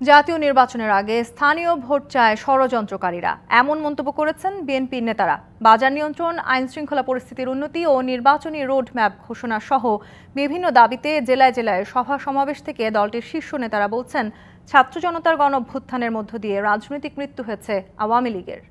জাতীয় নির্বাচনের আগে স্থানীয় ভোট চায় ষড়যন্ত্রকারীরা, এমন মন্তব্য করেছেন বিএনপির নেতারা। বাজার নিয়ন্ত্রণ, আইনশৃঙ্খলা পরিস্থিতির উন্নতি ও নির্বাচনী রোডম্যাপ ঘোষণা সহ বিভিন্ন দাবিতে জেলায় জেলায় সভা সমাবেশ থেকে দলটির শীর্ষ নেতারা বলছেন, ছাত্র জনতার গণঅভ্যুত্থানের মধ্য দিয়ে রাজনৈতিক মৃত্যু হয়েছে আওয়ামী লীগের।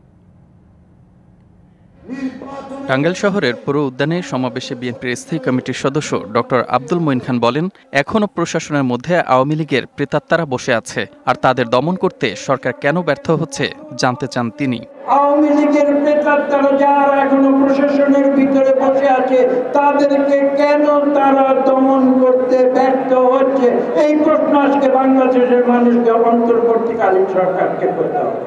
টাঙ্গাইল শহরের পৌর উদ্যানে সমাবেশে বিএনপির স্থায়ী কমিটির সদস্য ডক্টর আব্দুল মঈন খান বলেন, এখনও প্রশাসনের মধ্যে আওয়ামী লীগের প্রেতাত্মারা বসে আছে, আর তাদের দমন করতে সরকার কেন ব্যর্থ হচ্ছে জানতে চান তিনি। আওয়ামী লীগের প্রেতাত্মারা যারা এখনো প্রশাসনের ভিতরে বসে আছে, তাদেরকে কেন তারা দমন করতে ব্যর্থ হচ্ছে, এই প্রশ্ন আজকে বাংলাদেশের মানুষকে অন্তর্বর্তীকালীন সরকারকে করতে হবে।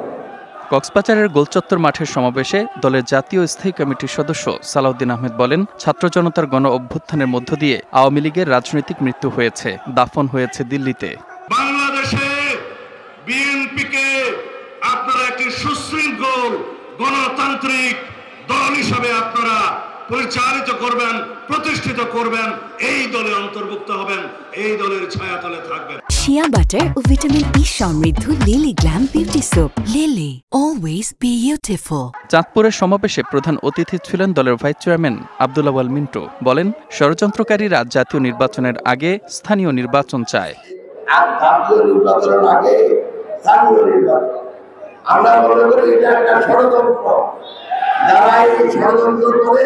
কক্সবাজারের গোলচত্বর মাঠের সমাবেশে দলের জাতীয় স্থায়ী কমিটির সদস্য সালাউদ্দিন আহমেদ বলেন, ছাত্র জনতার গণ অভ্যুত্থানের মধ্য দিয়ে আওয়ামী লীগের রাজনৈতিক মৃত্যু হয়েছে, দাফন হয়েছে দিল্লিতে। বাংলাদেশে বিএনপিকে আপনারা একটি সুশৃঙ্খল গণতান্ত্রিক দল হিসাবে আপনারা পরিচালিত করবেন, প্রতিষ্ঠিত করবেন, এই দলে অন্তর্ভুক্ত হবেন, এই দলের ছায়াতলে থাকবেন। শিয়া বাটার ও ভিটামিন ই সমৃদ্ধ lily glam beauty soap. Lily, always beautiful. চাঁদপুরের সমাবেশে প্রধান অতিথি ছিলেন দলের ভাইস চেয়ারম্যান আব্দুল আওয়াল মিন্টু। বলেন, ষড়যন্ত্রকারীরা জাতীয় নির্বাচনের আগে স্থানীয় নির্বাচন চায়। আমরা মনে করি এটা একটা ষড়যন্ত্র। যারা এই ষড়যন্ত্র করে,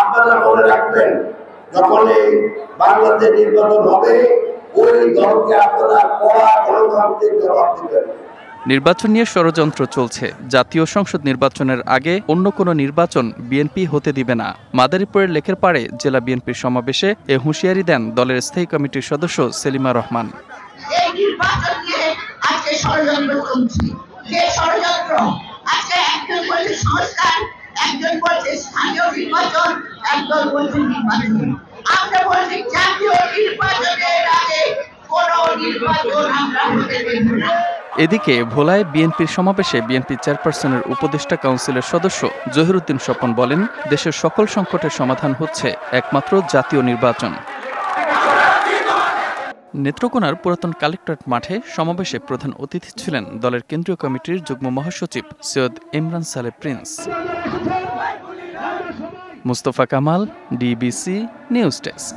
আপনারা মনে রাখবেন, যখন এই বাংলাদেশ নির্বাচন হবে, ওই দলকে আপনারা কড়া গণতান্ত্রিক জবাব দেবেন। নির্বাচন নিয়ে ষড়যন্ত্র চলছে। জাতীয় সংসদ নির্বাচনের আগে অন্য কোনো নির্বাচন বিএনপি হতে দিবে না। মাদারীপুরের লেকের পাড়ে জেলা বিএনপির সমাবেশে এ হুঁশিয়ারি দেন দলের স্থায়ী কমিটির সদস্য সেলিমা রহমান। এই নির্বাচন নিয়ে আজকে ষড়যন্ত্র চলছে। যে ষড়যন্ত্র, আজকে একজন বলছে সংস্কার, একজন বলছে স্থানীয় নির্বাচন, একজন বলছে নির্বাচন। আমরা বলছি জাতীয় নির্বাচনের আগে কোনো নির্বাচন আমরা হতে দেব না। এদিকে ভোলায় বিএনপির সমাবেশে বিএনপি চেয়ারপারসনের উপদেষ্টা কাউন্সিলের সদস্য জহিরুদ্দিন স্বপন বলেন, দেশের সকল সংকটের সমাধান হচ্ছে একমাত্র জাতীয় নির্বাচন। নেত্রকোনার পুরাতন কালেক্টরেট মাঠে সমাবেশে প্রধান অতিথি ছিলেন দলের কেন্দ্রীয় কমিটির যুগ্ম মহাসচিব সৈয়দ ইমরান সালে Prince. Mustafa Kamal, DBC news desk.